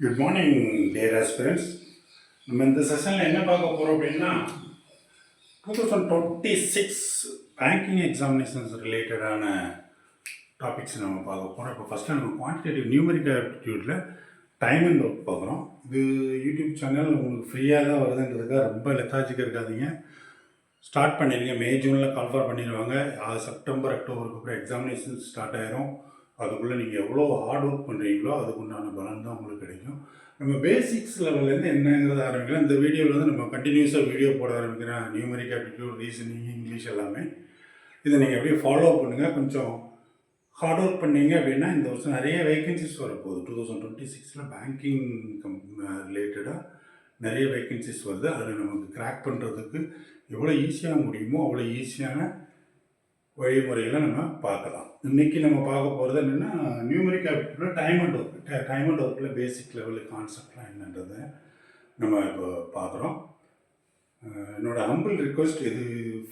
Good morning dear aspirants. நம்ம இந்த செஷனில் என்ன பார்க்க போகிறோம் அப்படின்னா 2026 பேங்கிங் எக்ஸாமினேஷன்ஸ் ரிலேட்டடான டாபிக்ஸ் நம்ம பார்க்க போகிறோம். இப்போ ஃபஸ்ட்டு நம்ம குவான்டிடேட்டிவ் நியூமெரிக்கல் ஆப்டிடியூட்டில் டைம் அண்ட் ஒர்க் பார்க்குறோம். இது யூடியூப் சேனல் உங்களுக்கு ஃப்ரீயாக தான் வருதுன்றதுக்காக ரொம்ப லெத்தாஜிக்காக இருக்காதிங்க. ஸ்டார்ட் பண்ணிடுங்க. மே ஜூனில் கால்ஃபார் பண்ணிடுவாங்க. செப்டம்பர் அக்டோபருக்கு அப்புறம் எக்ஸாமினேஷன் ஸ்டார்ட் ஆயிரும். அதுக்குள்ளே நீங்கள் எவ்வளோ ஹார்ட் ஒர்க் பண்ணுறீங்களோ அதுக்குண்டான பலன் தான் உங்களுக்கு கிடைக்கும். நம்ம பேசிக்ஸ் லெவல்லேருந்து என்னங்கிறத ஆரம்பிக்கலாம். இந்த வீடியோவில் வந்து நம்ம கண்டினியூஸாக வீடியோ போட ஆரம்பிக்கிறேன். நியூமெரிக் ஆப்டிடியூட், ரீசனிங், இங்கிலீஷ் எல்லாமே இதை நீங்கள் அப்படியே ஃபாலோ பண்ணுங்கள். கொஞ்சம் ஹார்ட் ஒர்க் பண்ணீங்க அப்படின்னா இந்த வருஷம் நிறைய வேகன்சிஸ் வரப்போகுது. 2026 பேங்கிங் ரிலேட்டடாக நிறைய வேகன்சிஸ் வருது. அதில் நமக்கு கிராக் பண்ணுறதுக்கு எவ்வளோ ஈஸியாக முடியுமோ அவ்வளோ ஈஸியான வழிமுறைகளை நம்ம பார்க்கலாம். இன்றைக்கி நம்ம பார்க்க போகிறது என்னென்னா நியூமெரிக் ஆப்டிடியூடில் டைம் அண்ட் ஒர்க்கில் பேசிக் லெவலு கான்செப்ட்லாம் என்னன்றதை நம்ம இப்போ பார்க்குறோம். என்னோடய ஹம்பிள் ரிக்வெஸ்ட், இது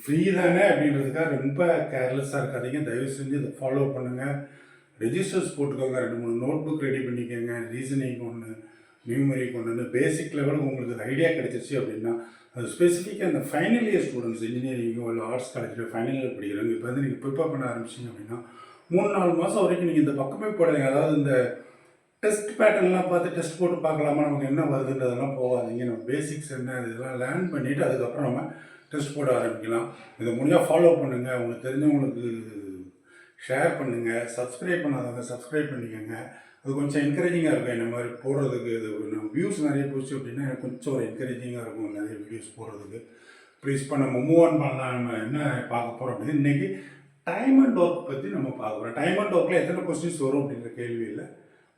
ஃப்ரீ தானே அப்படின்றதுக்காக ரொம்ப கேர்லெஸ்ஸாக இருக்காதீங்க. தயவு செஞ்சு இதை ஃபாலோ பண்ணுங்கள். ரெஜிஸ்டர்ஸ் போட்டுக்கோங்க. 2-3 நோட் புக் ரெடி பண்ணிக்கோங்க. ரீசனிங் ஒன்று, நியூமெரிக் ஒன்று, பேசிக் லெவலுக்கு உங்களுக்கு ஐடியா கிடச்சிச்சு அப்படின்னா அது ஸ்பெசிஃபிக்காக அந்த ஃபைனல் இயர் ஸ்டூடெண்ட்ஸ், இன்ஜினியரிங்கோ இல்லை ஆர்ட்ஸ் காலேஜில் ஃபைனல் இயர் படிக்கிறவங்க இப்போ வந்து நீங்கள் ப்ரிப்பேர் பண்ண ஆரம்பிச்சிங்க அப்படின்னா 3-4 மாதம் வரைக்கும் நீங்கள் இந்த பக்கமே போடாதீங்க. அதாவது இந்த டெஸ்ட் பேட்டர்ன்லாம் பார்த்து டெஸ்ட் போட்டு பார்க்கலாமா நமக்கு என்ன வருதுன்றதெல்லாம் போகாதீங்க. நம்ம பேசிக்ஸ் என்ன இதெல்லாம் லேர்ன் பண்ணிவிட்டு அதுக்கப்புறம் நம்ம டெஸ்ட் போட ஆரம்பிக்கலாம். இதை முடிஞ்சால் ஃபாலோ பண்ணுங்கள். உங்களுக்கு தெரிஞ்சவங்களுக்கு ஷேர் பண்ணுங்கள். சப்ஸ்கிரைப் பண்ணாதவங்க சப்ஸ்கிரைப் பண்ணிக்கோங்க. அது கொஞ்சம் என்கரேஜிங்காக இருக்கும். இந்த மாதிரி போடுறதுக்கு இது நம்ம வியூஸ் நிறைய போச்சு அப்படின்னா எனக்கு கொஞ்சம் ஒரு என்கரேஜிங்காக இருக்கும் நிறைய வீடியோஸ் போடுறதுக்கு. ப்ளீஸ் இப்போ நம்ம மூவ் ஆன் பண்ணலாம். நம்ம என்ன பார்க்க போகிறோம் அப்படின்னு இன்றைக்கி டைம் அண்ட் ஒர்க் பற்றி நம்ம பார்க்க போகிறோம். டைம் அண்ட் ஒர்க்கில் எத்தனை கொஸ்டின்ஸ் வரும் அப்படிங்கிற கேள்வி இல்லை,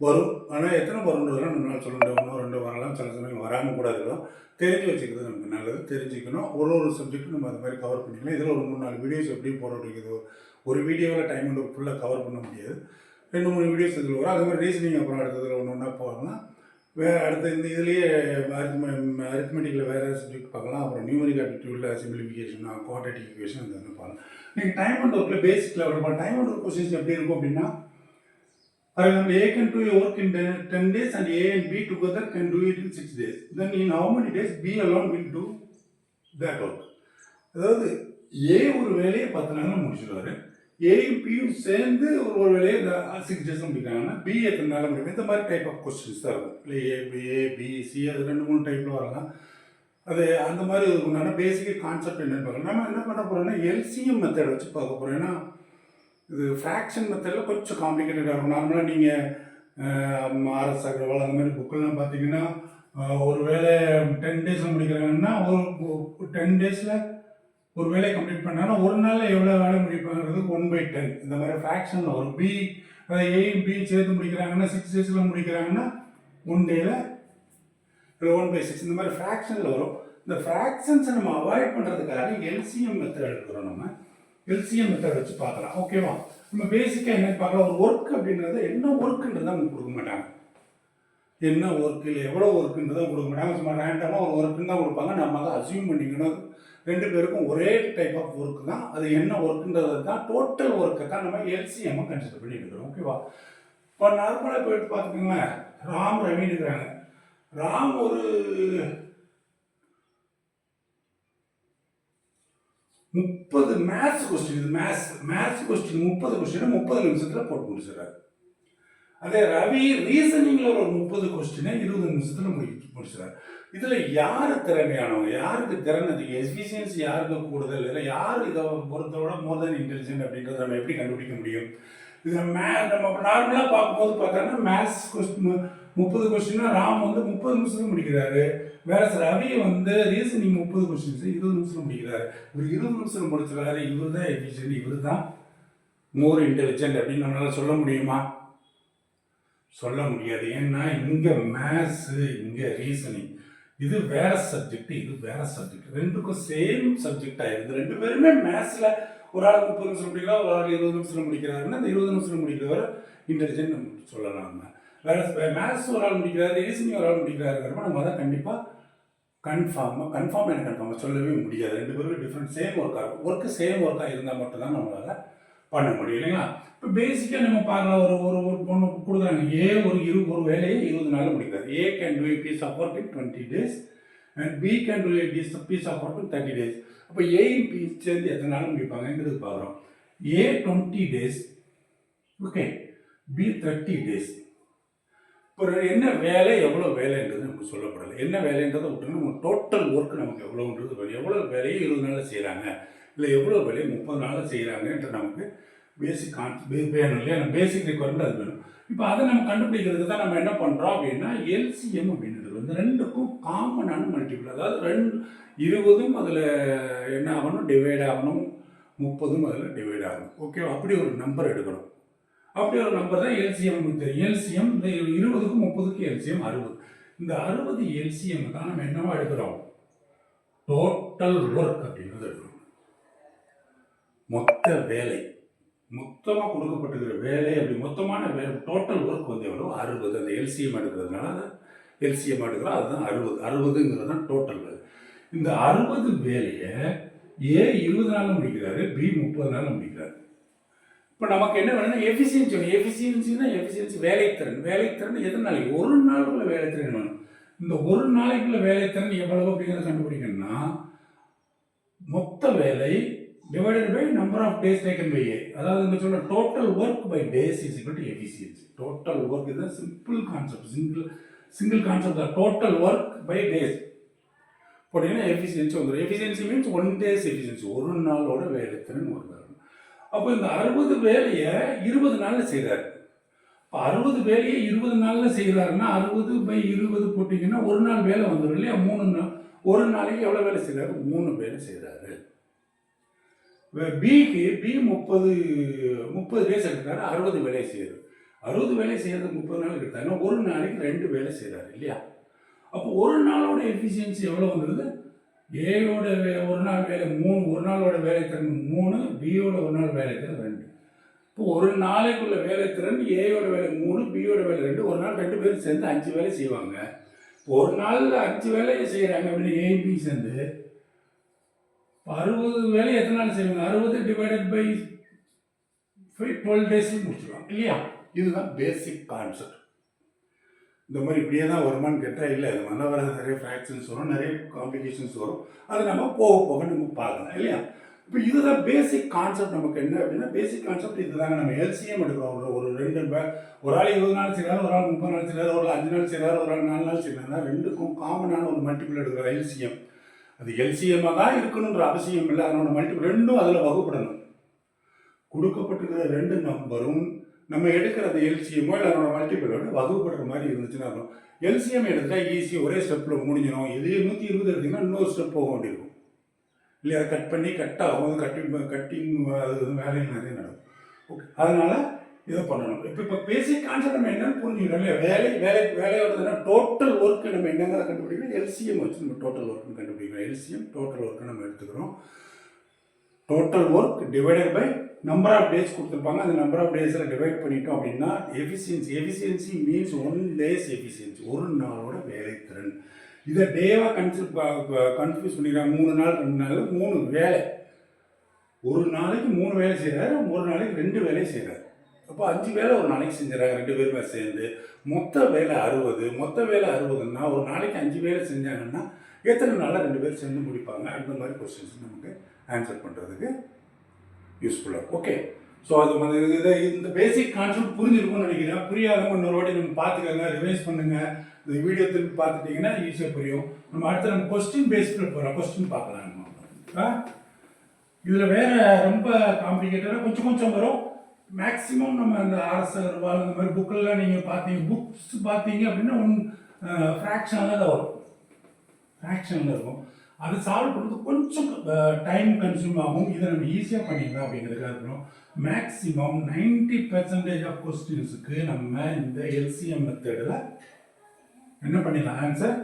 வரும். ஆனால் எத்தனை வரும்ன்றதுலாம் நம்மளால் சொல்ல முடியும். 1-2 வரலாம், சில சமயம் வராமல் கூட இருக்கலாம். தெரிஞ்சு வச்சுக்கிறது நமக்கு நல்லது. தெரிஞ்சுக்கணும். ஒரு சப்ஜெக்ட்டும் நம்ம அது மாதிரி கவர் பண்ணிக்கலாம். இதில் ஒரு 3-4 வீடியோஸ் எப்படி போட அப்படிங்கிறது ஒரு வீடியோவில் டைம் அண்ட் ஒர்க் ஃபுல்லாக கவர் பண்ண முடியாது. 2-3 வீடியோஸ் இதில் வரும். அது மாதிரி ரீசனிங் அப்புறம் அடுத்ததில் ஒன்றா போகலாம். வேறு அடுத்த இந்த இதுலேயே அரித்மெட்டிக்கில் வேறு சப்ஜெக்ட் பார்க்கலாம். அப்புறம் நியூமெரிக் ஆப்டிடியூடில் சிம்பிளிஃபிகேஷன், குவாட்ரேட்டிக் ஈக்குவேஷன் இதெல்லாம் பார்க்கலாம். நீங்கள் டைம் அண்ட் ஒர்க்கில் பேசிக் லெவலில் டைம் அண்ட் ஒர்க் கொஸ்டின்ஸ் எப்படி இருக்கும் அப்படின்னா, for example, A can do a work in 10 days and A and B together can do it in 6 days. Then in how many days B alone will do that work? அதாவது A ஒரு வேலையை 10 நாளில் முடிச்சிடுவார். ஏயும் பியும் சேர்ந்து ஒரு வேலையை 6 days முடிக்கிறாங்கன்னா B எத்தனை நாளில் முடியும்? இந்த மாதிரி டைப் ஆஃப் கொஸ்டின்ஸ் தான் இருக்கும். இல்லை ஏபிசி அது 2-3 டைப்பில் வரலாம். அது அந்த மாதிரி இருக்குன்னா பேசிக் கான்செப்ட் என்னென்னு பார்க்கலாம். நம்ம என்ன பண்ண போகிறோம்னா எல்சிஎம் மெத்தட் வச்சு பார்க்க போகிறோம். ஏன்னா இது ஃப்ராக்ஷன் மெத்தடில் கொஞ்சம் காம்ப்ளிகேட்டடாக இருக்கும். நார்மலாக நீங்கள் ஆர்எஸ் அகர்வால் அந்த மாதிரி புக்கெல்லாம் பார்த்தீங்கன்னா ஒரு வேலை 10 days முடிக்கிறாங்கன்னா ஒரு 10 days ஒரு வேலையை கம்ப்ளீட் பண்ணாங்கன்னா ஒரு நாளில் எவ்வளோ வேலை முடிப்பாங்கிறது 1/10 இந்த மாதிரி ஃப்ராக்ஷனில் வரும். பி அதாவது ஏயும் பி சேர்த்து முடிக்கிறாங்கன்னா 6 days முடிக்கிறாங்கன்னா 1 day இல்லை 1/6 இந்த மாதிரி ஃப்ராக்ஷனில் வரும். இந்த ஃப்ராக்ஷன்ஸை நம்ம அவாய்ட் பண்ணுறதுக்காக எல்சிஎம் மெத்தட் எடுக்கிறோம். நம்ம எல்சிஎம் மெத்தட் வச்சு பார்க்கலாம். ஓகேவா? நம்ம பேசிக்காக என்ன பார்க்கலாம், ஒரு ஒர்க் அப்படின்றது என்ன ஒர்க்குன்றது நமக்கு கொடுக்க மாட்டாங்க. என்ன ஒர்க் இல்லை எவ்வளோ ஒர்க்குன்றதை கொடுக்க மாட்டாங்க. சும்மா ரேண்டமாக ஒரு ஒர்க்குன்னு தான் கொடுப்பாங்க. நம்ம அதை அசியூம் பண்ணிக்கணும். 2 பேருக்கும் ஒரே டைப் ஆஃப் ஒர்க்கு தான். அது என்ன ஒர்க்குன்றது தான் டோட்டல் ஒர்க்கை தான் நம்ம எல்சிஎம்மை கன்சிடர் பண்ணி எடுக்கிறோம். ஓகேவா? இப்போ நார்மலாக போயிட்டு பார்த்துக்கோங்களேன். ராம் ரவி இருக்கிறாங்க. ராம் ஒரு 30 மேத்ஸ் கொஸ்டின், இது மேத்ஸ் கொஸ்டின் 30 கொஸ்டினை 30 நிமிஷத்தில் போட்டு முடிச்சிடறாரு. அதே ரவி ரீசனிங்கில் ஒரு 30 கொஸ்டினை 20 நிமிஷத்தில் முடிச்சிடறாரு. இதில் யார் திறமையானவங்க, யாருக்கு திறன் அதிகம், எஃபிஷியன்சி யாருக்கு கூடுதல், இல்லை யார் இதை பொறுத்தோட மோர் தென் இன்டெலிஜென்ட் அப்படின்றத நம்ம எப்படி கண்டுபிடிக்க முடியும்? இதில் நம்ம நார்மலாக பார்க்கும்போது பார்த்தோன்னா மேத்ஸ் கொஸ்டின் 30 கொஸ்டின்னா ராம் வந்து 30 நிமிஷத்தில் முடிக்கிறாரு. வேற ரவி வந்து ரீசனிங் 30 கொஸ்டின்ஸ் 20 நிமிஷத்தில் முடிக்கிறாரு. ஒரு 20 நிமிஷத்தில் முடிச்சிடறாரு. இவர் தான் எஃபிஷியன்ட், இவர் தான் மோர் இன்டெலிஜென்ட் அப்படின்னு நம்மளால சொல்ல முடியுமா? சொல்ல முடியாது. ஏன்னா இங்கே மேத்ஸு, இங்கே ரீசனிங், இது வேற சப்ஜெக்ட், இது வேற சப்ஜெக்ட். 2க்கும் சேம் சப்ஜெக்ட் ஆயிடுது. 2 பேருமே மேத்ஸில் ஒரு ஆள் 30 நிமிஷம் முடிக்கிறார், ஒரு ஆள் 20 நிமிஷத்தில் முடிக்கிறாருன்னா அந்த 20 நிமிஷத்தில் முடிக்கிறவர் இன்டெலிஜென்ட் நம்ம சொல்லலாம். நம்ம வேற மேத்ஸ் ஒரு ஆள் முடிக்கிறாரு, ரீசனிங் ஒரு ஆள் முடிக்கிறாருங்கிறப்ப நம்ம அதை கண்டிப்பாக கன்ஃபார்மாக சொல்லவே முடியாது. 2 பேருக்கும் டிஃப்ரெண்ட் சேம் ஒர்க்காக இருக்கும். ஒர்க்கு சேம் ஒர்க்காக இருந்தால் மட்டும்தான் நம்மளால் பண்ண முடியும் இல்லைங்களா? இப்போ பேசிக்காக நம்ம பார்க்கலாம். ஒரு ஒரு ஒன்று கொடுக்குறாங்க. ஒரு வேலையை 20 நாளில் முடிக்கிறார். A can do piece of work in 20 days and B can do piece of work in 30 days. அப்போ ஏயும் பி சேர்ந்து எத்தனை நாள் முடிப்பாங்கிறது பார்க்குறோம். ஏ 20 days, ஓகே, பி 30 days. இப்போ என்ன வேலை, எவ்வளோ வேலைன்றது நமக்கு சொல்லப்படலை. என்ன வேலைன்றதை விட்டுனா நம்ம டோட்டல் ஒர்க் நமக்கு எவ்வளோன்றது, எவ்வளோ வேலையை 20 நாளில் செய்கிறாங்க, இல்லை எவ்வளோ வேலையை 30 நாளில் செய்கிறாங்கன்ற நமக்கு பேசிக் வேணும் இல்லையா? நம்ம பேசிக் ரிக்வயர்மெண்ட் அது வேணும். இப்போ அதை நம்ம கண்டுபிடிக்கிறதுக்கு தான் நம்ம என்ன பண்ணுறோம் அப்படின்னா எல்சிஎம் அப்படின்றது வந்து ரெண்டுக்கும் காமனான மல்டிபிள். அதாவது 20ம் அதில் என்ன ஆகணும், டிவைட் ஆகணும், 30ம் அதில் டிவைட் ஆகணும். ஓகே, அப்படி ஒரு நம்பர் எடுக்கணும். அப்படி ஒரு நம்பர் தான் எல்சிஎம் தெரியும். எல்சிஎம் இந்த 20க்கும் 30க்கும் எல்சிஎம் 60. இந்த 60 எல்சிஎம் தான் நம்ம என்னவா எடுக்கிறோம், டோட்டல் ஒர்க் அப்படின்றது எடுக்கிறோம். மொத்த வேலை, மொத்தமாக கொடுக்கப்பட்டிருக்கிற வேலை, அப்படி மொத்தமான டோட்டல் ஒர்க் வந்து எவ்வளோ, 60. அந்த எல்சிஎம் எடுக்கிறதுனால எல்சிஎம் எடுக்கிறோம், அதுதான் 60ங்கிறது தான் டோட்டல் வேலை. இந்த 60 வேலையை ஏ 20 நாளில் முடிக்கிறாரு, பி 30 நாளில் முடிக்கிறாரு. இப்போ நமக்கு என்ன வேணும்னா எஃபிஷியன்சி வேணும். எஃபிஷியன்சி வேலைத்திறன் எத்தனை நாளைக்கு, ஒரு நாளுக்குள்ள வேலைத்திறன் வேணும். இந்த ஒரு நாளைக்குள்ள வேலைத்திறன் எவ்வளவு அப்படிங்கிறத கண்டுபிடிக்கணும்னா மொத்த வேலை divided by number of days taken by A. அதாவது இந்த சொல்ல total work by days is equal to efficiency. Total work இதுதான் சிம்பிள் கான்செப்ட், சிங்கிள் கான்செப்ட் தான். டோட்டல் ஒர்க் பை டேஸ் போட்டீங்கன்னா எஃபிஷியன்சி வந்துடும். எஃபிஷியன்சி மீன்ஸ் 1 days எஃபிஷியன்சி, ஒரு நாளோட வேலைத்திறன் வருது. அப்போ இந்த 60 வேலையை 20 நாளில் செய்கிறாரு. இப்போ 60 வேலையை 20 நாளில் செய்கிறாருன்னா 60/20 போட்டிங்கன்னா ஒரு நாள் வேலை வந்துடும் இல்லையா? 3 நாள், ஒரு நாளைக்கு எவ்வளோ வேலை செய்கிறாரு, 3 வேலை செய்கிறாரு. பிக்கு பி 30 டேஸ் எடுக்கிறாரு, 60 வேலையை செய்கிறாரு. 60 வேலை செய்கிறது 30 நாள் எடுத்தாருன்னா ஒரு நாளைக்கு 2 வேலை செய்கிறாரு இல்லையா? அப்போ ஒரு நாளோட எஃபிஷியன்சி எவ்வளோ வந்துடுது, ஏயோட ஒரு நாள் வேலை 3, ஒரு நாளோட வேலைத்திறன் 3, பியோட ஒரு நாள் வேலைத்திறன் 2. இப்போ ஒரு நாளைக்குள்ள வேலைத்திறன் ஏயோட வேலை 3, பியோட வேலை 2. ஒரு நாள் 2 பேரும் சேர்ந்து 5 வேலை செய்வாங்க. ஒரு நாளில் 5 வேலையை செய்கிறாங்க அப்படின்னு ஏ பி சேர்ந்து 60 வேலை எத்தனை நாள் செய்வாங்க, 60 டிவைடட் பை 12 days முடிச்சுருவாங்க இல்லையா? இதுதான் பேசிக் கான்செப்ட். இந்த மாதிரி இப்படியே தான் வருமானு கேட்டால் இல்லை, அது மாதிரி வர நிறைய ஃப்ராக்ஷன்ஸ் வரும், நிறைய காம்ப்ளிகேஷன்ஸ் வரும். அது நம்ம போக போக நம்ம பார்க்கலாம் இல்லையா? இப்போ இதுதான் பேசிக் கான்செப்ட். நமக்கு என்ன அப்படின்னா பேசிக் கான்செப்ட் இதுதாங்க. நம்ம எல்சிஎம் எடுக்கிறோம். ஒரு 2 ஒரு ஆள் 20 நாள் செய்கிறாரு, ஒரு ஆள் 30 நாள் செய்கிறாரு, ஒரு ஆள் 5 நாள் செய்கிறாரு, ஒரு ஆள் 4 நாள் செய்கிறாருன்னா ரெண்டுக்கும் காமனான ஒரு மல்டிபிள் எடுக்கிறோம் எல்சிஎம். அது எல்சிஎம்மாக தான் இருக்கணுன்ற அவசியம் இல்லை. அதனோட மல்டிபிள் ரெண்டும் அதில் வகுப்படணும். கொடுக்கப்பட்டிருக்கிற 2 நம்பரும் நம்ம எடுக்கிற அந்த எல்சிஎம்மோ இல்லை அதனோட மல்டிபிளோட வகுப்படுற மாதிரி இருந்துச்சுன்னா இருக்கும். எல்சிஎம் எடுத்தால் ஈஸி, ஒரே ஸ்டெப்பில் முடிஞ்சிடும். இதே 120 எடுத்திங்கன்னா இன்னொரு ஸ்டெப் போக வேண்டியிருக்கும் இல்லையா? அதை கட் பண்ணி கட்டாகும், கட்டிங் அது வேலைகள் நிறைய நடக்கும். ஓகே, அதனால் இதை பண்ணணும். இப்போ பேசிக் கான்செப்ட் நம்ம என்னன்னு புரிஞ்சுக்கணும் இல்லையா? வேலையோட டோட்டல் ஒர்க்கு நம்ம என்னங்கிறத கண்டுபிடிக்கணும். எல்சிஎம் வச்சு நம்ம டோட்டல் ஒர்க்குன்னு கண்டுபிடிக்கணும். எல்சிஎம் டோட்டல் ஒர்க்கு நம்ம எடுத்துக்கிறோம். Total work divided by number of days கொடுத்துருப்பாங்க. அந்த நம்பர் ஆஃப் டேஸில் டிவைட் பண்ணிட்டோம் அப்படின்னா எஃபிஷியன்சி மீன்ஸ் 1 days எஃபிஷியன்சி, ஒரு நாளோட வேலைத்திறன். இதை டேவாக கன்ஃபியூஸ் பண்ணிக்கிறாங்க. 3 நாள் 2 நாள் 3 வேலை, ஒரு நாளைக்கு 3 வேலை செய்கிறாரு, ஒரு நாளைக்கு 2 வேலை செய்கிறாரு. அப்போ 5 வேலை ஒரு நாளைக்கு செஞ்சிடறாங்க 2 பேருமே சேர்ந்து. மொத்த வேலை 60. மொத்த வேலை 60ன்னா ஒரு நாளைக்கு 5 வேலை செஞ்சாங்கன்னா எத்தனை நாளில் 2 பேர் சேர்ந்து முடிப்பாங்க? அந்த மாதிரி கொஸ்டின்ஸ் நமக்கு ஆன்சர் பண்ணுறதுக்கு யூஸ்ஃபுல்லாக. ஓகே, ஸோ அது இந்த பேசிக் கான்செப்ட் புரிஞ்சிருக்கும்னு நினைக்கிறேன். புரியாதவங்க இன்னொரு வாட்டி நம்ம பார்த்துக்கோங்க, ரிவைஸ் பண்ணுங்கள். இந்த வீடியோ திருப்பி பார்த்துட்டிங்கன்னா ஈஸியாக புரியும். நம்ம அடுத்து நம்ம கொஸ்டின் பேஸ்டில் போகிறோம். கொஸ்டின் பார்க்கலாம். நம்ம இதில் வேறு ரொம்ப காம்ப்ளிகேட்டடாக கொஞ்சம் வரும். மேக்ஸிமம் நம்ம அந்த ஆர்எஸ்ஆர் இந்த மாதிரி புக்கெல்லாம் நீங்கள் புக்ஸ் பார்த்தீங்க அப்படின்னா ஃப்ராக்ஷனில் தான் வரும், ஃப்ராக்ஷனில் இருக்கும். அது சால்வ் பண்ணுறது கொஞ்சம் டைம் கன்சியூம் ஆகும். இதை நம்ம ஈஸியாக பண்ணிக்கலாம் அப்படிங்கிறதுக்காக இருக்கணும். மேக்ஸிமம் 90% ஆஃப் கொஸ்டின்ஸுக்கு நம்ம இந்த எல்சிஎம் மெத்தடில் என்ன பண்ணிடலாம், ஆன்சர்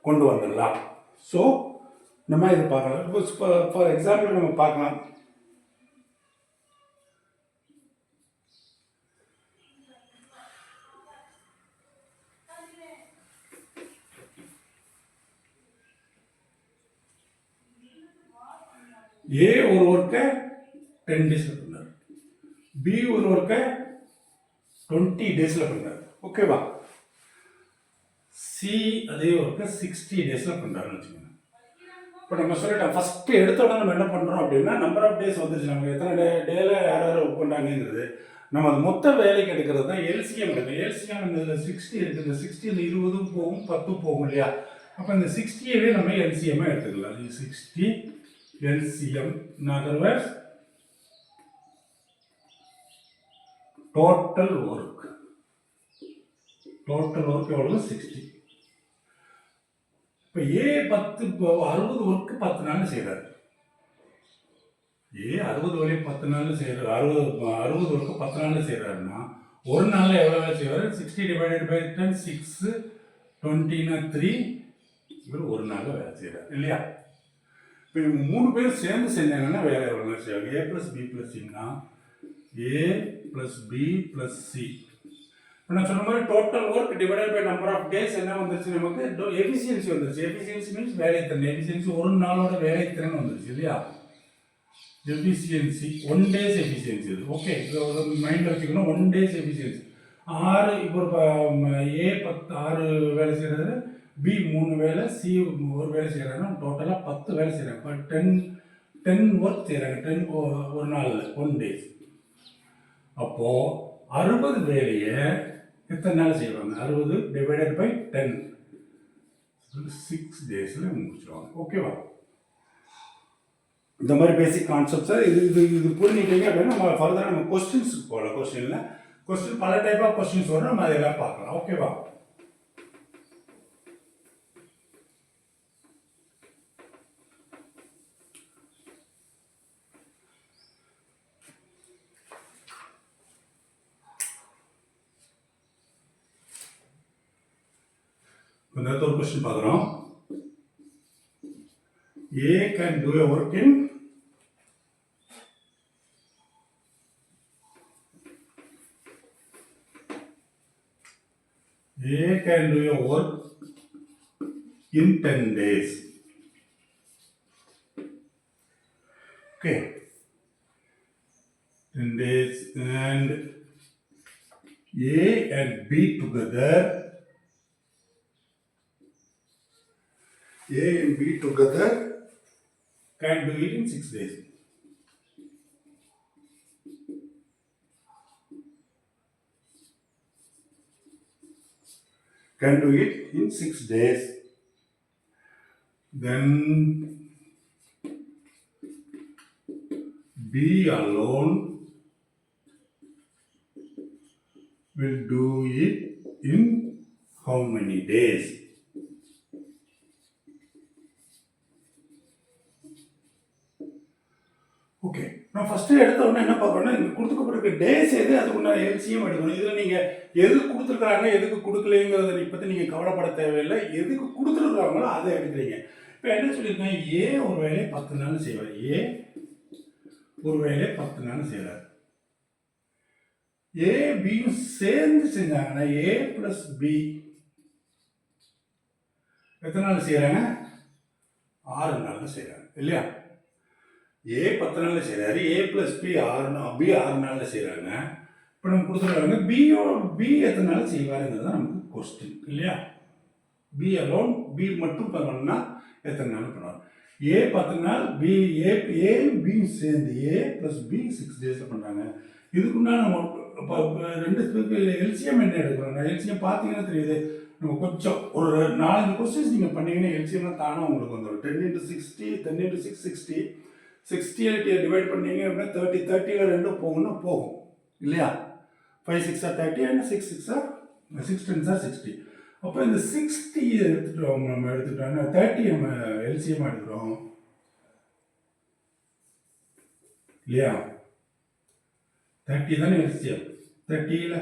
கொண்டு வந்துடலாம். ஸோ நம்ம இதை பார்க்கலாம். இப்போ ஃபார் எக்ஸாம்பிள் நம்ம பார்க்கலாம். ஏ ஒரு ஒர்க்கை 10 days பண்ணார், கொடுக்குற ஒர்க்கை 20 டேஸில் பண்ணுறாரு. ஓகேவா? சி அதே ஒர்க்கை 60 டேஸில் பண்ணுறாருன்னு வச்சுக்கோங்க. இப்போ நம்ம சொல்லிட்டோம், ஃபஸ்ட்டு எடுத்த உடனே நம்ம என்ன பண்ணுறோம் அப்படின்னா நம்பர் ஆஃப் டேஸ் வந்துருச்சு. நமக்கு எத்தனை டேல யார் யார் ஒர்க் பண்ணுறாங்கிறது நம்ம அது மொத்த வேலைக்கு எடுக்கிறது தான் எல்சிஎம் எடுக்கும். எல்சிஎம் இந்த 60 இருக்குது. இந்த 60 இந்த 20 போகும், 10 போகும் இல்லையா? அப்போ இந்த 60வே நம்ம எல்சிஎம்மாக எடுத்துக்கலாம். 60 LCM. In other words total work எவ்வளவு? 60. இப்போ ஏ 60 ஒர்க்கு 10 நாள் செய்கிறாரு. ஏ 60 வேலையை 10 நாள் செய்கிறார். 60 ஒர்க்கு 10 நாள் செய்கிறாருன்னா ஒரு நாளில் எவ்வளோ வேலை செய்வார்? 60 டிவைடட் பை 10 6 20னா 3. இவர் ஒரு நாளில் வேலை செய்கிறார் இல்லையா? இப்போ இவங்க 3 பேர் சேர்ந்து செஞ்சாங்கன்னா வேலை எவ்வளோ நாள் செய்வாங்க? ஏ ப்ளஸ் பி ப்ளஸ் சின்னா A plus B plus C. இப்போ நான் சொன்ன மாதிரி total work divided by number of days என்ன வந்துருச்சு? நமக்கு எஃபிஷியன்சி வந்துருச்சு. Efficiency means வேலைத்திறன். எஃபிஷியன்சி ஒரு நாளோட வேலைத்திறன் வந்துருச்சு இல்லையா? எஃபிஷியன்சி 1 டேஸ் எஃபிஷியன்சி இது. ஓகே, இது மைண்டில் வச்சுக்கணும். 1 டேஸ் எஃபிஷியன்சி 6. இப்போ 6 வேலை செய்கிறது, பி 3 வேலை, சி 1 வேலை செய்கிறாங்கன்னா டோட்டலாக 10 வேலை செய்கிறாங்க. இப்போ 10 ஒர்க் செய்கிறாங்க. 10 ஒரு நாளில் 1 டேஸ். அப்போது 60 வேலையை எத்தனை நாள் செய்வாங்க? 60 டிவைடட் பை 10 6 டேஸில் முடிச்சிடுவாங்க. ஓகேவா? இந்த மாதிரி பேசிக் கான்செப்ட்ஸை இது புரிஞ்சுக்கிட்டீங்க அப்படின்னா நம்ம ஃபர்தராக நம்ம கொஸ்டின்ஸுக்கு போகலாம். கொஸ்டின் பல டைப் ஆஃப் கொஸ்டின்ஸ் வரும், நம்ம அதெல்லாம் பார்க்கலாம். ஓகேவா? நேற்று ஒரு கொஸ்டின் பார்க்குறோம். A can do a work in A can do a work in 10 days. Okay. 10 days, and A and B together. A and B together can do it in 6 days. Can do it in 6 days. Then B alone will do it in how many days? Okay, நான் first எடுத்த உடனே என்ன பார்க்கணும்னா இங்கே கொடுத்துக்கப்பட்டிருக்க days எது, அதுக்குண்டான LCM எடுக்கணும். இதில் நீங்கள் எதுக்கு கொடுத்துருக்குறாங்க எதுக்கு கொடுக்கலைங்கிறத பற்றி நீங்கள் கவலைப்பட தேவையில்லை. எதுக்கு கொடுத்துருக்குறாங்களோ அதை எடுக்கிறீங்க. இப்போ என்ன சொல்லியிருக்கேன்? ஏ ஒரு வேலையை 10 நாள் செய்வார். ஏ ஒரு வேலையை 10 நாள் செய்கிறார். ஏ பியும் சேர்ந்து செஞ்சாங்கன்னா ஏ ப்ளஸ் பி எத்தனை நாள் செய்கிறாங்க? 6 நாள் செய்கிறாங்க இல்லையா? ஏ 10 நாளில் செய்கிறாரு. ஏ ப்ளஸ் பி 6 நாளில் செய்கிறாங்க. இப்போ நம்ம கொடுத்துருக்காங்க பி எத்தனை நாள் செய்வாருங்கிறது தான் நமக்கு கொஸ்டின் இல்லையா? பி அலோன், பி மட்டும் பண்ணணும்னா எத்தனை நாள் பண்ணுவார்? ஏ 10 நாள், பி ஏ பி சேர்ந்து ஏ ப்ளஸ் பி 6 டேஸில் பண்ணுறாங்க. இதுக்குன்னா நம்ம இப்போ 2 எல்சிஎம் என்ன எடுக்கிறோம்? எல்சிஎம் பார்த்தீங்கன்னா தெரியுது. நம்ம கொஞ்சம் ஒரு 4-5 கொஸ்டின்ஸ் நீங்கள் பண்ணீங்கன்னா எல்சிஎம்லாம் தானே உங்களுக்கு வந்துடும். 10 × 60 10 × 6 60 60 டிவைட் பண்ணீங்க அப்படின்னா 30 30ல் 2 போகும்னா போகும் இல்லையா? 5 6 30 and 6 6 10 60. அப்போ இந்த 60 எடுத்துட்டோம். நம்ம எடுத்துட்டோம்னா 30 நம்ம எல்சிஎம் எடுக்கிறோம் இல்லையா? 30 தானே எல்சிஎம். 30ல்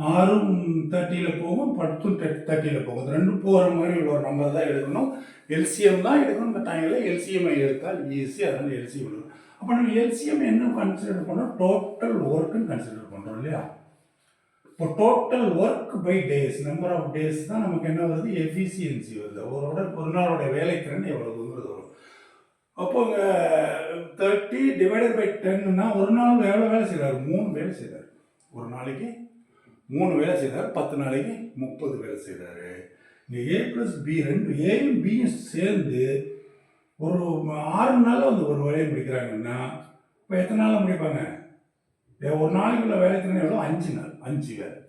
6ம் 30ல் போகும், 10ம் 30ல் போகும். 2 போகிற மாதிரி உள்ள ஒரு நம்பர் தான் எடுக்கணும். எல்சிஎம் தான் எடுக்கணும். இந்த டைமில் எல்சிஎம் எடுத்தால் ஈஸி. அதனால் எல்சிஎம் எடுக்கணும். அப்போ நம்ம எல்சிஎம் என்ன கன்சிடர் பண்ணுறோம்? டோட்டல் ஒர்க்குன்னு கன்சிடர் பண்ணுறோம் இல்லையா? இப்போ total work by days, number of days தான் நமக்கு என்ன வருது? எஃபிஷியன்சி வருது. ஒரு நாளோட வேலைத்திறன் எவ்வளவுங்கிறது வரும். அப்போ இங்கே 30 டிவைடட் பை 10ன்னா ஒரு நாள் எவ்வளோ வேலை செய்கிறாரு? 3 வேலை செய்கிறார். ஒரு நாளைக்கு 3 வேலை செய்தார், 10 நாளைக்கு 30 வேலை செய்கிறாரு. இங்கே ஏ ப்ளஸ் பி ரெண்டு ஏயும் பியும் சேர்ந்து ஒரு 6 நாளில் வந்து ஒரு வேலையை முடிக்கிறாங்கன்னா இப்போ எத்தனை நாளில் முடிப்பாங்க? ஒரு நாளைக்குள்ள வேலை திறன் எவ்வளோ? 5 நாள். 5 வேலை,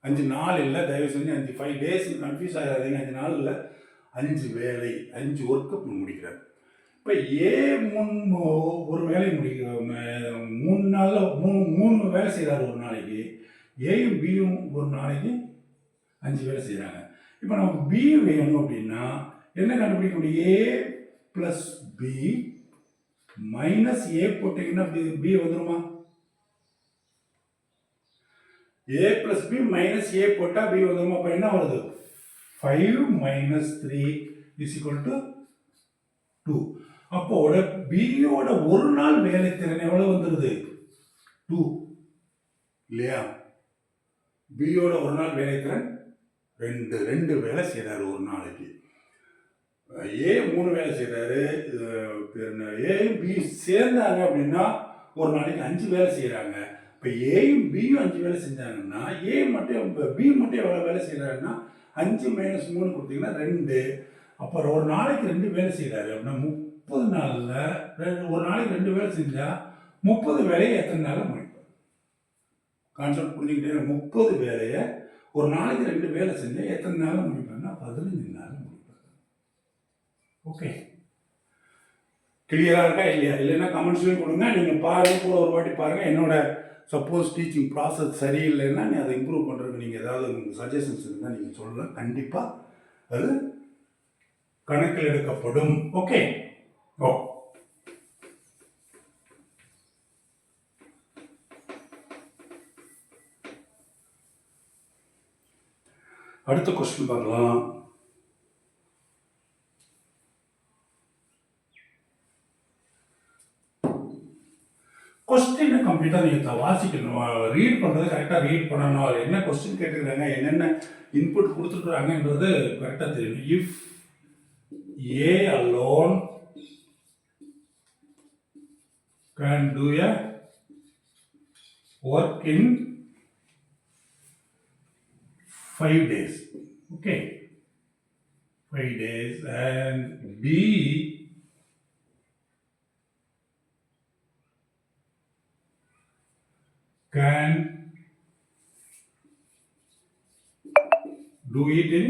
5 நாள் இல்லை, தயவு செஞ்சு 5 டேஸ் கன்ஃபியூஸ் ஆகாதீங்க. 5 நாள் இல்லை, 5 வேலை, 5 ஒர்க்கு முடிக்கிறார். இப்போ ஏ ஒரு வேலை முடிக்க 3 நாளில் 3 வேலை செய்கிறார் ஒரு நாளைக்கு. ஏயும் பியும் ஒரு நாளைக்கு 5 வேலை செய்கிறாங்க. இப்போ நமக்கு பி வேணும் அப்படின்னா என்ன கண்டுபிடிக்க முடியும்? ஏ ப்ளஸ் பி மைனஸ் ஏ போட்டிங்கன்னா பி வந்துடுமா? ஏ ப்ளஸ் பி மைனஸ் ஏ போட்டால் பி வந்துடுமா? அப்போ என்ன வருது? 5 மைனஸ் 3 இஸ் ஈக்குவல் டு 2. அப்போட பியோட ஒரு நாள் வேலை திறன் எவ்வளவு வந்துடுது? 2 இல்லையா? பியோட ஒரு நாள் வேலை திறன் 2 வேலை செய்கிறாரு ஒரு நாளைக்கு. ஏ 3 வேலை செய்கிறாரு. ஏயும் பி சேர்ந்தாங்க அப்படின்னா ஒரு நாளைக்கு 5 வேலை செய்கிறாங்க. இப்போ ஏயும் பியும் 5 வேலை செஞ்சாங்கன்னா ஏ மட்டும் பி மட்டும் எவ்வளோ வேலை செய்கிறாருன்னா 5 மைனஸ் 3 கொடுத்தீங்கன்னா 2. அப்புறம் ஒரு நாளைக்கு 2 வேலை செய்கிறாரு அப்படின்னா 30 நாளில் ஒரு நாளைக்கு 2 வேலை செஞ்சால் 30 வேலையை எத்தனை நாளில் முடிப்பார்? கான்செப்ட் புரிஞ்சுக்கிட்டே 30 வேலையை ஒரு நாளைக்கு 2 வேலை செஞ்சால் எத்தனை நாளில் முடிப்பாங்கன்னா 15 நாளில் முடிப்பாங்க. ஓகே, கிளியராக இருக்கா இல்லையா? இல்லைன்னா கமெண்ட்ஸ்லையும் கொடுங்க. நீங்கள் பாருங்கள், கூட ஒரு வாட்டி பாருங்கள். என்னோட சப்போஸ் டீச்சிங் ப்ராசஸ் சரியில்லைன்னா நீ அதை இம்ப்ரூவ் பண்ணுறதுக்கு நீங்கள் ஏதாவது உங்களுக்கு சஜஷன்ஸ் இருந்தால் நீங்கள் சொல்லலாம். கண்டிப்பாக அது கணக்கில் எடுக்கப்படும். ஓகே, ஓ அடுத்த கொஸ்டின் பார்க்கலாம். கொஸ்டினை கம்ப்ளீட்டாக நீங்கள் வாசிக்கணும், ரீட் பண்ணுறது கரெக்டாக ரீட் பண்ணணும். அது என்ன கொஸ்டின் கேட்டுக்கிறாங்க, என்னென்ன இன்புட் கொடுத்துருக்குறாங்கன்றது கரெக்டாக தெரியணும். If A alone can do a work in 5 days, okay, 5 days, and B can do it in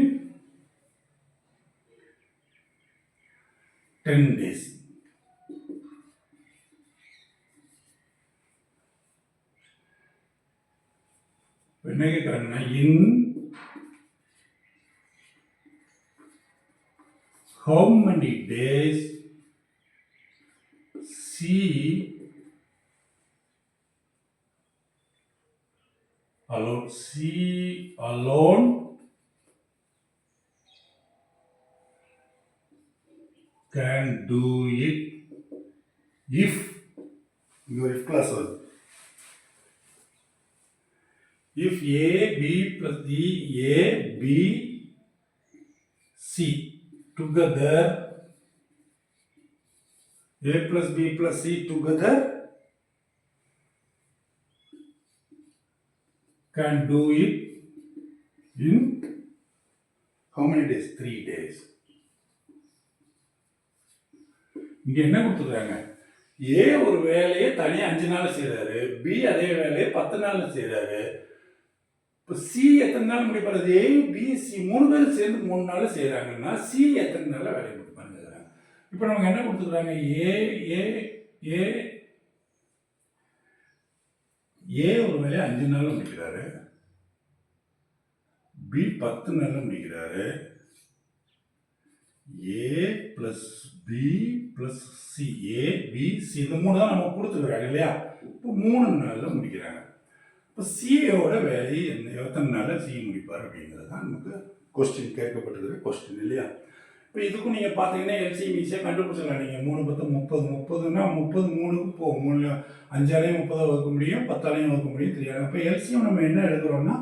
10 days. என்ன கேட்குறாங்கன்னா, in how many days C alone can do it if your if class was if A B plus D A B C together, A plus B plus C together can do it in how many days? 3 days. இங்க என்ன கொடுத்துருக்காங்க? ஏ ஒரு வேலையை தனியாக 5 நாள் செய்கிறாரு, B அதே வேலையை 10 நாள் செய்கிறாரு. இப்போ சி எத்தனை நாள் முடிப்பாரு? ஏ பி சி 3 பேர் சேர்ந்து 3 நாள் செய்கிறாங்கன்னா சி எத்தனை நாளில் வேலையை முடிப்பான்னு கேட்குறாங்க. இப்போ நமக்கு என்ன கொடுத்துருக்காங்க? ஏ ஒரு வேலையை 5 நாளில் முடிக்கிறாரு, பி 10 நாளில் முடிக்கிறாரு, ஏ பிளஸ் பி பிளஸ் சி, ஏ பி சி இந்த 3 தான் நம்ம கொடுத்துருக்குறாங்க இல்லையா? இப்போ 3 நாளில் முடிக்கிறாங்க. இப்போ சியோட வேலையை எத்தனை நாளில் சி முடிப்பார் அப்படிங்கிறது தான் நமக்கு கொஸ்டின் கேட்கப்பட்டிருக்கிற கொஸ்டின் இல்லையா? இப்போ இதுக்கும் நீங்கள் பார்த்தீங்கன்னா எல்சிஎம் ஈஸியாக கண்டுபிடிச்சிடலாம். நீங்கள் 3 10 30 30னா 30 3க்கு போகும். 5ஆலையும் 30 வகுக்க முடியும், 10ஆலையும் வகுக்க முடியும், 3 இப்போ எல்சிஎம் நம்ம என்ன எடுக்கிறோம்னா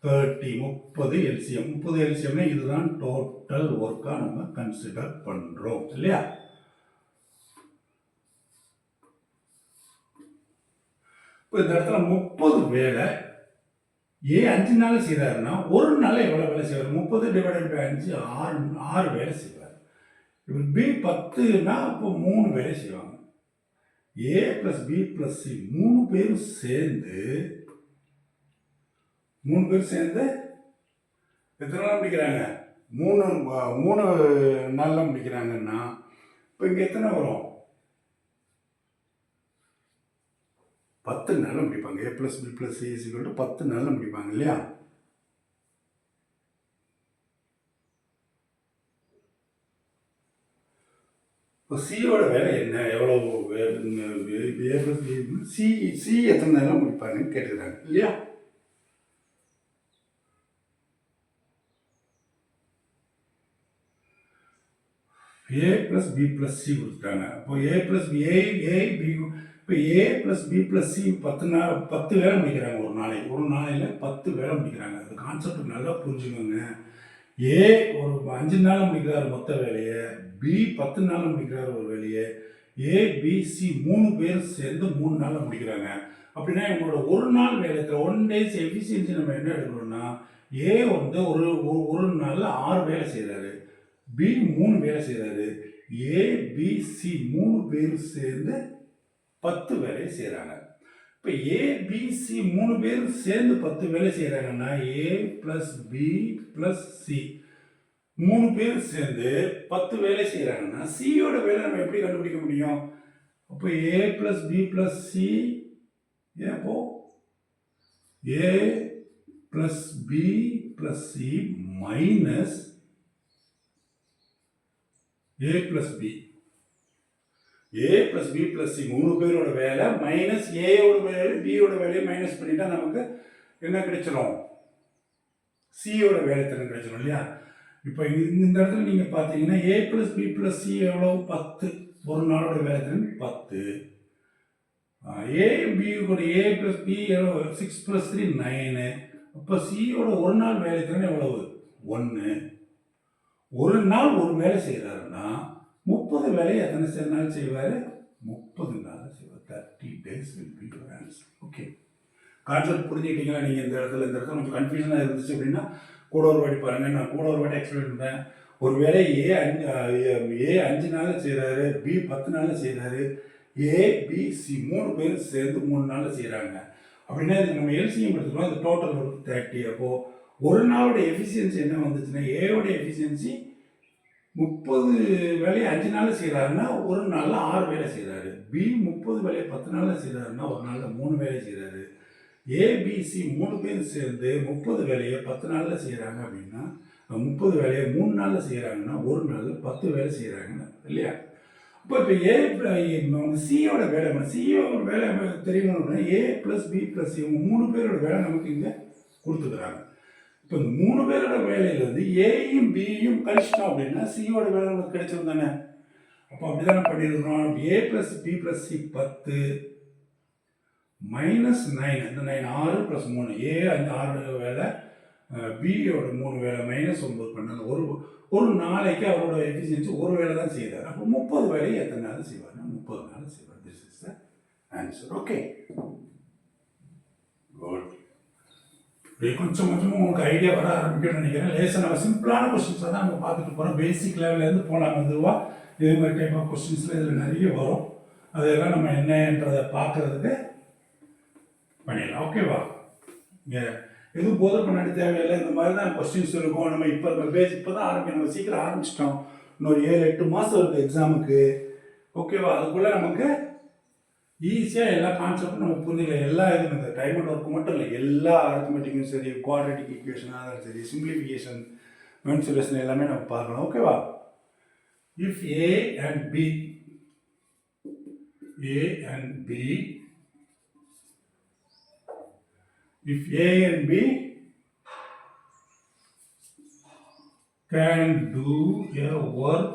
30 எல்சிஎம். 30 எல்சிஎம்னா இதுதான் டோட்டல் ஒர்க்காக நம்ம கன்சிடர் பண்ணுறோம் இல்லையா? இப்போ இந்த இடத்துல 30 வேலை ஏ 5 நாள் செய்கிறாருன்னா ஒரு நாள் எவ்வளோ வேலை செய்வார்? 30 டிவைடட் பை 5 6 வேலை செய்வார். இப்போ பி 10னா அப்போ 3 வேலை செய்வாங்க. ஏ ப்ளஸ் பி ப்ளஸ் சி 3 பேரும் சேர்ந்து எத்தனை நாள் முடிக்கிறாங்க? 3 நாளில் முடிக்கிறாங்கன்னா இப்போ இங்கே எத்தனை வரும்? 10 நாளில் முடிப்பாங்க. A plus B plus C is 10 நாளில் முடிப்பாங்க இல்லையா? இப்போ சியோட வேலை என்ன? எவ்வளோ ஏ ப்ளஸ் பி சி எத்தனை நாளில் முடிப்பாங்கன்னு கேட்டுக்கிறாங்க இல்லையா? ஏ ப்ளஸ் பி ப்ளஸ் சி கொடுத்துட்டாங்க. அப்போ ஏ ப்ளஸ் பி பி இப்போ ஏ ப்ளஸ் பி ப்ளஸ் சி 10 வேலை முடிக்கிறாங்க ஒரு நாளையில் 10 வேலை முடிக்கிறாங்க. அது கான்செப்ட் நல்லா புரிஞ்சுக்கோங்க. ஏ ஒரு 5 நாளில் முடிக்கிறார் மொத்த வேலையை, பி 10 நாளில் முடிக்கிறார் ஒரு வேலையை, ஏ பி சி 3 பேர் சேர்ந்து 3 நாளில் முடிக்கிறாங்க. அப்படின்னா இவங்களோட ஒரு நாள் வேலையில் 1 டேஸ் எஃபிஷியன்சி நம்ம என்ன எடுக்கணும்னா, ஏ வந்து ஒரு நாளில் 6 வேலை செய்கிறாரு, பி 3 வேலை செய்கிறாரு, ஏ பி சி 3 பேர் சேர்ந்து 10 வேலையை செய்கிறாங்க. இப்போ ஏ பி சி 3 பேர் சேர்ந்து 10 வேலை செய்கிறாங்கன்னா ஏ ப்ளஸ் பி ப்ளஸ் சி 3 பேர் சேர்ந்து 10 வேலை செய்கிறாங்கன்னா சியோட வேலை நம்ம எப்படி கண்டுபிடிக்க முடியும்? அப்போ A plus B plus C அப்போ A plus B plus C minus A plus B. A plus B plus C 3 பேரோட வேலை மைனஸ் ஏயோட வேலை பியோட வேலையை மைனஸ் பண்ணிட்டா நமக்கு என்ன கிடைச்சிடும்? சியோட வேலை திறன் கிடைச்சிடும் இல்லையா? இப்போ இந்த இடத்துல நீங்கள் பார்த்தீங்கன்னா ஏ ப்ளஸ் பி ப்ளஸ் சி எவ்வளோ? 10. ஒரு நாளோட வேலை திறன் 10. ஏ பியோட ஏ ப்ளஸ் பி எவ்வளோ? 6 + 3 9. அப்போ சியோட ஒரு நாள் வேலை திறன் எவ்வளவு? 1. ஒரு நாள் ஒரு வேலை செய்கிறாருன்னா 30 வேலையை எத்தனை நாள் செய்வார்? 30 நாள் செய்வார். 30 days will be your answer. Okay, concept புரிஞ்சுக்கிட்டீங்களா? நீங்கள் இந்த இடத்துல கொஞ்சம் கன்ஃபியூஷனாக இருந்துச்சு அப்படின்னா கூட ஒரு வாட்டி பாருங்கள். நான் கூட ஒரு வாட்டி எக்ஸ்பிளைன் பண்ணுறேன். ஒரு வேலை ஏ 5 நாளில் செய்கிறாரு, பி 10 நாளில் செய்கிறாரு, ஏ பி சி 3 பேர் சேர்ந்து 3 நாளில் செய்கிறாங்க. அப்படின்னா இதுக்கு நம்ம எல்சிஎம் எடுத்துக்கிறோம். அது டோட்டல் ஒரு 30. அப்போது ஒரு நாளோட எஃபிஷியன்சி என்ன வந்துச்சுன்னா ஏயோட எஃபிஷியன்சி 30 வேலையை 5 நாளில் செய்கிறாருன்னா ஒரு நாளில் 6 வேலை செய்கிறாரு. பி 30 வேலையை 10 நாளில் செய்கிறாருன்னா ஒரு நாளில் 3 வேலை செய்கிறாரு. ஏபிசி 3 பேர் சேர்ந்து 30 வேலையை 10 நாளில் செய்கிறாங்க அப்படின்னா 30 வேலையை 3 நாளில் செய்கிறாங்கன்னா ஒரு நாளில் 10 வேலை செய்கிறாங்கன்னு இல்லையா? இப்போ சியோட வேலை தெரியணும் அப்படின்னா ஏ ப்ளஸ் பி ப்ளஸ் இவங்க 3 பேரோட வேலை நமக்கு இங்கே கொடுத்துக்கிறாங்க. இப்போ இந்த 3 பேரோட வேலையிலேருந்து ஏயும் பியும் கழிச்சிட்டோம் அப்படின்னா சியோட வேலை நமக்கு கிடைச்சிரும் தானே? அப்போ அப்படி தானே பண்ணியிருக்கிறோம். A plus B plus C 10 minus 9. இந்த 9 6 + 3 ஏ 6 வேலை, பியோட 3 வேலை மைனஸ் 9 பண்ணாங்க. ஒரு நாளைக்கு அவரோட எஃபிஷியன்சி ஒரு வேலை தான் செய்கிறார். அப்போ 30 வேலையை எத்தனை நாள் செய்வார்னா 30 நாள் செய்வார். This is the answer. Okay, good. இப்படி கொஞ்சம் கொஞ்சமாக உங்களுக்கு ஐடியா வர ஆரம்பிக்கணும்னு நினைக்கிறேன். லேசாக நம்ம சிம்பிளான கொஸ்டின்ஸை தான் நம்ம பார்த்துட்டு போகிறோம். பேசிக் லெவல்லேருந்து போகலாம் மெதுவாக. இதே மாதிரி டைப் ஆஃப் கொஸ்டின்ஸில் இதில் நிறைய வரும். அதெல்லாம் நம்ம என்னன்றதை பார்க்குறதுக்கு பண்ணிடலாம். ஓகேவா? இங்கே எதுவும் போதை பண்ணாடி தேவையில்லை. இந்த மாதிரி தான் கொஸ்டின்ஸ் இருக்கும். நம்ம இப்போ தான் ஆரம்பிக்கணும். நம்ம சீக்கிரம் ஆரம்பிச்சிட்டோம். இன்னொரு 7-8 மாதம் இருக்குது எக்ஸாமுக்கு. ஓகேவா? அதுக்குள்ளே நமக்கு ஈஸியாக எல்லா கான்செப்டும் நம்ம புரிஞ்சுக்கலாம். எல்லா இதுவும் இந்த டைம் அண்ட் ஒர்க்கு மட்டும் இல்லை, எல்லா அரித்மெட்டிக்கும் சரி, குவாட்ரேட்டிக் ஈக்குவேஷனாக இருந்தாலும் சரி, சிம்பிளிஃபிகேஷன், மென்சுரேஷன் எல்லாமே நம்ம பார்க்கலாம். ஓகேவா? If A and B if A and B can do a work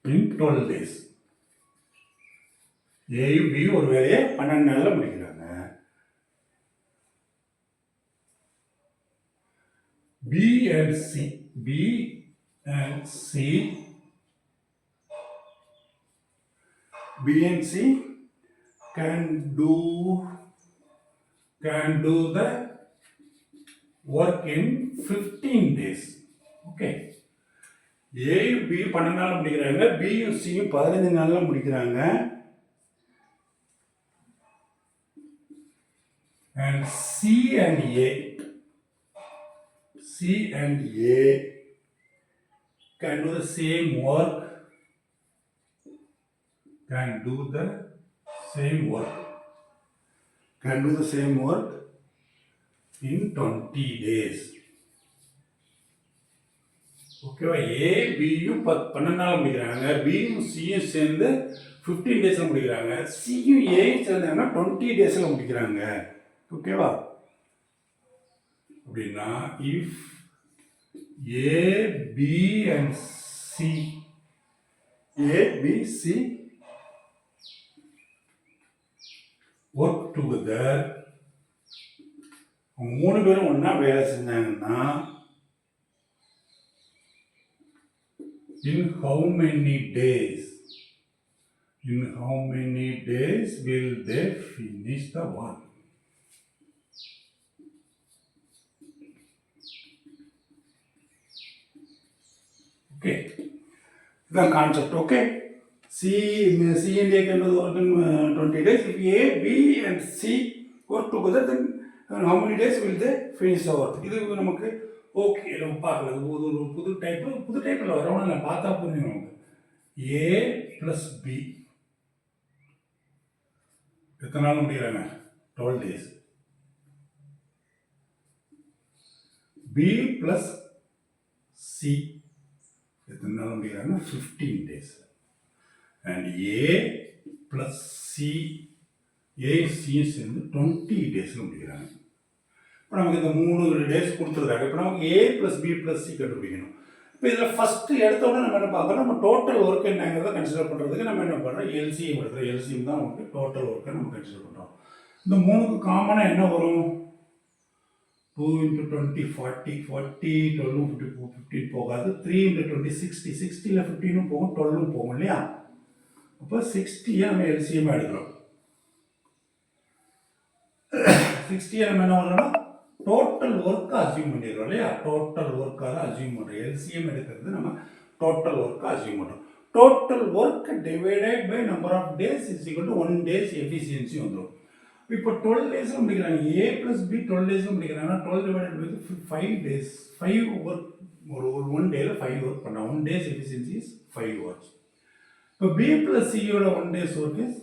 in 12 days. ஏயும் பியும் ஒரு வேலையை 12 நாளில் முடிக்கிறாங்க. B and C can do can do the work in 15 days. Okay. A, B 12 நாள்ல முடிக்கிறாங்க, B யும் C யும் 15 நாள்ல முடிக்கிறாங்க. And C and A can do the same work, can do the same work in 20 days. ஓகேவா? A, B யும் 12 நாள் முடிக்கிறாங்க, B யும் C யும் சேர்ந்து 15 டேஸ்ல முடிக்கிறாங்க, C யும் A யும் சேர்ந்தாங்கன்னா 20 டேஸ்ல முடிக்கிறாங்க. ஓகேவா? அப்படின்னா if A, B and C work together, மூணு பேரும் ஒண்ணா வேலை செஞ்சாங்கன்னா in how many days will they finish the work? Okay, the concept. Okay, C and A can do the work in 20 days. If A, B and C work together, then how many days will they finish the work? இது நமக்கு okay, நம்ம பார்க்கலாம். புது டைப்பில் வரவங்க நான் பார்த்தா புரியும் நமக்கு. A plus B எத்தனை நாள் முடிக்கிறாங்க? 12 days. B plus C எத்தனை நாள் முடிக்கிறாங்க? 15 days. And A plus C சேர்ந்து 20 டேஸில் முடிக்கிறாங்க. இப்போ நமக்கு இந்த 3 டேஸ் கொடுத்துருக்காங்க. இப்போ நமக்கு A plus B plus C கண்டுபிடிக்கணும். இப்போ இதில் ஃபஸ்ட்டு எடுத்த உடனே நம்ம என்ன பார்க்குறோம், நம்ம டோட்டல் ஒர்க் என்னங்கிறத கன்சிடர் பண்ணுறதுக்கு நம்ம என்ன பண்ணுறோம், எல்சிஎம் எடுக்கிறோம். எல்சிஎம் தான் நமக்கு டோட்டல் ஒர்க்கை நம்ம கன்சிடர் பண்ணுறோம். இந்த 3க்கு காமனாக என்ன வரும்? 2 into 20 40, 12 15 போகாது. 3 into 20 60, 60ல் 15ம் போகும், 12ம் போகும் இல்லையா? அப்போ 60யை நம்ம எல்சிஎம் எடுக்கிறோம். 60யை நம்ம என்ன பண்ணுறோம்னா டோட்டல் ஒர்க்கை அசியூம் பண்ணிடுறோம் இல்லையா? டோட்டல் ஒர்க்காக அசியூம் பண்ணுறோம். எல்சிஎம் எடுக்கிறது நம்ம டோட்டல் ஒர்க்கை அசியூம் பண்ணுறோம். Total work divided by number of days is equal to 1 days efficiency வந்துடும். இப்போ 12 டேஸில் முடிக்கிறாங்க. A + B 12 டேஸில் முடிக்கிறாங்கன்னா 12 டிவைடட் பை 5 டேஸ். 5 ஒர்க் ஒரு 1 டேயில் 5 ஒர்க் பண்ணலாம். 1 டேஸ் எஃபிஷியன்சி இஸ் 5 ஒர்க்ஸ். இப்போ B + C யோட 1 days work is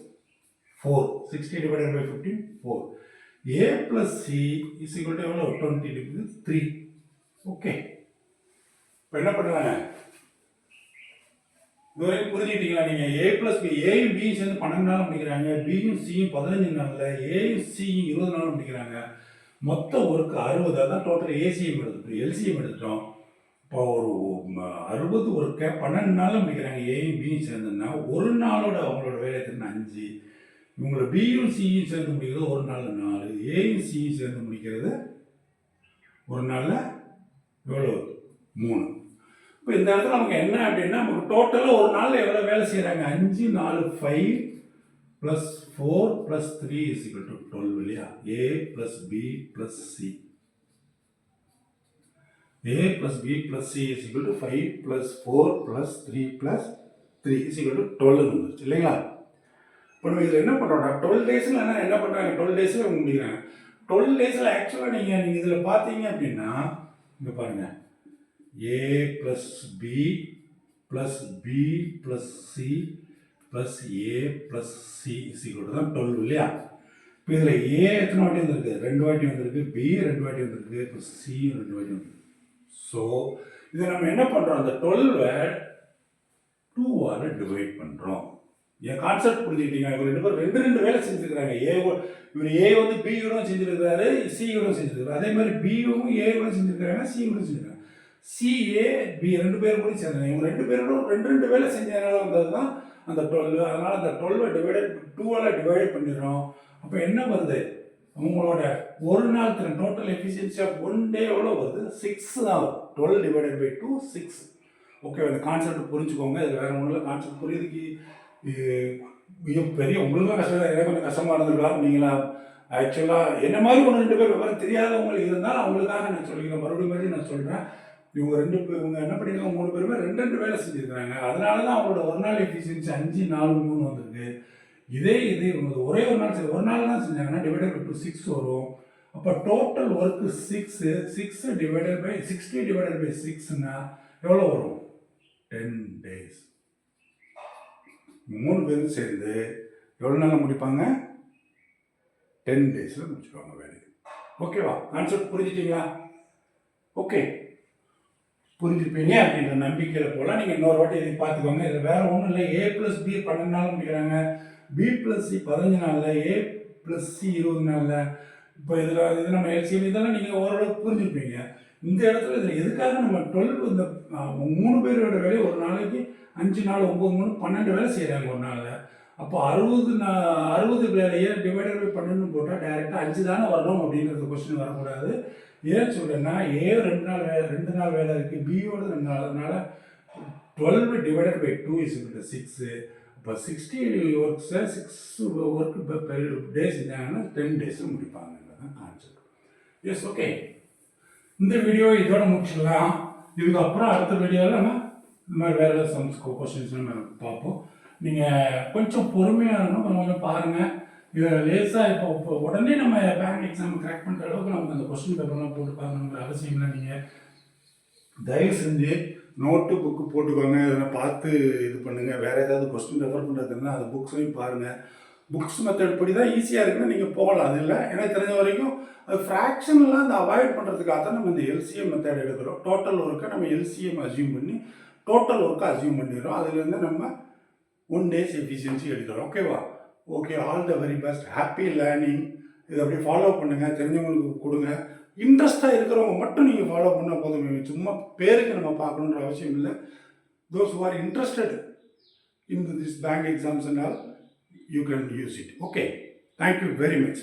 4. 60 divided by 15 4. A plus C is equal to எவ்வளோ? 20 டிவைடட் 3. ஓகே, இப்போ என்ன பண்ணுறாங்க? இதுவரைக்கும் புரிஞ்சுக்கிட்டீங்களா நீங்கள்? A plus B, ஏயும் B சேர்ந்து 12 நாள் முடிக்கிறாங்க, Bயும் Cயும் 15 நாளில், ஏயும் Cயும் 20 நாள் முடிக்கிறாங்க. மொத்த ஒர்க்கு 60. அதான் டோட்டல் ஏசிஎம் எடுத்துட்டோம், எல்சிஎம் எடுத்துட்டோம். இப்போ ஒரு 60 ஒர்க்கை 12 நாளில் முடிக்கிறாங்க ஏயும் Bயும் சேர்ந்துன்னா ஒரு நாளோட அவங்களோட வேலை திறன் 5. இவங்களோட பியும் சியும் சேர்ந்து முடிக்கிறது ஒரு நாளில் 4, ஏயும் சியும் சேர்ந்து முடிக்கிறது ஒரு நாளில் எவ்வளோ? 3. இப்போ இந்த இடத்துல நமக்கு என்ன அப்படின்னா, நமக்கு டோட்டலாக ஒரு நாளில் எவ்வளோ வேலை செய்கிறாங்க? 5 4 5 + 4 + 3 = 12 இல்லையா? A + B + C. A + B + C = 5 + 4 + 3 + 3 = 12 வந்துருச்சு இல்லைங்களா? இப்போ நம்ம இதில் என்ன பண்ணுறோம்னா 12 டேஸில் என்ன பண்ணுறாங்க? 12 டேஸில் முடிக்கிறாங்க. 12 டேஸில் ஆக்சுவலாக நீங்கள் இதில் பார்த்தீங்க அப்படின்னா இங்கே பாருங்கள், A + B + B + C + A + C தான் 12 இல்லையா? இப்போ இதில் A எத்தனை வாட்டி வந்திருக்கு? 2 வாட்டி வந்திருக்கு. B 2 வாட்டி வந்திருக்கு. இப்போ C 2 வாட்டி வந்திருக்கு. ஸோ இதை நம்ம என்ன பண்ணுறோம்? அந்த 12-ஐ 2ஆல் டிவைட் பண்ணுறோம். என் கான்செப்ட் புரிஞ்சுக்கிட்டீங்க? இவர் 2 பேரும் 2 வேலை செஞ்சுருக்கிறாங்க. இவர் ஏ வந்து B கூட செஞ்சுருக்கிறாரு, C கூட செஞ்சுருக்காரு. அதே மாதிரி பியும் A கூட செஞ்சுருக்காங்க, C கூட செஞ்சுருக்காங்க. CA B 2 பேரும் கூட சேர்ந்தாங்க. இவங்க 2 பேரும் 2 வேலை செஞ்சதுனால வந்தது தான் அந்த 12. அதனால் அந்த 12 டிவைடட் 2ஆல் டிவைட் பண்ணிடுறோம். அப்போ என்ன வருது? உங்களோட ஒரு நாள் திறன் டோட்டல் எஃபிஷியன்சி ஆஃப் 1 டே எவ்வளோ வருது? 6 தான் வரும். 12 டிவைடட் பை 2 6. ஓகே, அந்த கான்செப்ட் புரிஞ்சுக்கோங்க. இதில் வேறு ஒன்றும் இல்லை. கான்செப்ட் புரியுதுக்கு பெரிய உங்களுக்கும் கஷ்டம், எனக்கு கொஞ்சம் கஷ்டமாக இருந்திருக்கலாம். நீங்களா ஆக்சுவலாக என்ன மாதிரி ஒன்று ரெண்டு பேர் விவரம் தெரியாதவங்களுக்கு இருந்தால் அவங்களுக்காக நான் சொல்லிக்கிறேன். மறுபடியும் நான் சொல்கிறேன், இவங்க இவங்க என்ன பண்ணியிருக்காங்க, 3 பேருமே 2 வேலை செஞ்சுருக்காங்க. அதனால தான் அவங்களோட ஒரு நாள் எஃபிஷியன்சி 5, 4, 3 வந்திருக்கு. இது இவங்க ஒரே ஒரு நாள் ஒரு நாள் தான் செஞ்சாங்கன்னா டிவைடட் பை 6 வரும். அப்போ டோட்டல் ஒர்க்கு 60 டிவைடட் பை 6னா எவ்வளோ வரும்? 10 days. 3 பேரும் சேர்ந்து எவ்வளோ நாளில் முடிப்பாங்க? 10 daysல முடிச்சுப்பாங்க வேலையை. ஓகேவா? கான்செப்ட் புரிஞ்சுட்டீங்களா? ஓகே, புரிஞ்சுப்பீங்க அப்படின்ற நம்பிக்கையில் போல் நீங்கள் இன்னொரு வாட்டி இதை பார்த்துக்கோங்க. இதில் வேறு ஒன்றும் இல்லை. A+B 12 நாள் முடிக்கிறாங்க, B+C 15 நாளில், A+C 20 நாளில். இப்போ இது நம்ம எல்சிஎம் இதெல்லாம் நீங்கள் ஓரளவுக்கு புரிஞ்சுப்பீங்க. இந்த இடத்துல இதில் எதுக்காக நம்ம 12 இந்த 3 பேரோட வேலையை ஒரு நாளைக்கு 5 நாள் 9 3 12 வேலை செய்கிறாங்க ஒரு நாளில். அப்போ 60 வேலையை டிவைடட் பை 12 போட்டால் டைரெக்டாக 5 தானே வரணும் அப்படிங்கிறது கொஸ்டின் வரக்கூடாது. ஏன் சொல்கிறேன்னா, ஏ 2 நாள் வேலை இருக்குது, பியோட 2 நாள். அதனால 12 divided by 2 is equal to 6. இப்போ 60 ஒர்க்ஸை 6 ஒர்க் பெர் டே செஞ்சாங்கன்னா 10 டேஸில் முடிப்பாங்கன்றது கான்செப்ட். Yes, okay. இந்த வீடியோ இதோட முடிச்சிடலாம். இதுக்கப்புறம் அடுத்த வீடியோவில் நம்ம இந்த மாதிரி வேறு ஏதாவது சம்ஸ் கொஸ்டின்ஸ் நம்ம பார்ப்போம். நீங்கள் கொஞ்சம் பொறுமையாக இருக்கணும், கொஞ்சம் பாருங்கள். இதில் லேஸாக இப்போ உடனே நம்ம பேங்க் எக்ஸாம் கிராக் பண்ணுற அளவுக்கு நமக்கு அந்த கொஸ்டின் பேப்பர்லாம் போட்டு பார்க்கணுங்கிற அவசியம் இல்லை. நீங்கள் தயவு செஞ்சு நோட்டு புக்கு போட்டுக்கோங்க, இதெல்லாம் பார்த்து இது பண்ணுங்கள். வேறு ஏதாவது கொஸ்டின் ரெஃபர் பண்ணுறதுன்னா அது புக்ஸையும் பாருங்கள். புக்ஸ் மெத்தட் படி தான் ஈஸியாக இருக்குன்னா நீங்கள் போகலாம். அது இல்லை, எனக்கு தெரிஞ்ச வரைக்கும் அது ஃப்ராக்ஷன்லாம் அந்த அவாய்ட் பண்ணுறதுக்காக தான் நம்ம இந்த எல்சிஎம் மெத்தட் எடுக்கிறோம். டோட்டல் ஒர்க்கை நம்ம எல்சிஎம் அசியூம் பண்ணி டோட்டல் ஒர்க்கை அசியூம் பண்ணிடுறோம். அதுலேருந்து நம்ம 1 days எஃபிஷியன்சி எடுக்கிறோம். ஓகேவா? Okay, all the very best, happy learning. இதை அப்படியே ஃபாலோ பண்ணுங்கள், தெரிஞ்சவங்களுக்கு கொடுங்க. இன்ட்ரெஸ்ட்டாக இருக்கிறவங்க மட்டும் நீங்கள் ஃபாலோ பண்ணால் போதும். சும்மா பேருக்கு நம்ம பார்க்கணுன்ற அவசியம் இல்லை. Those who are interested in this bank exams and all, you can use it. Okay, thank you very much.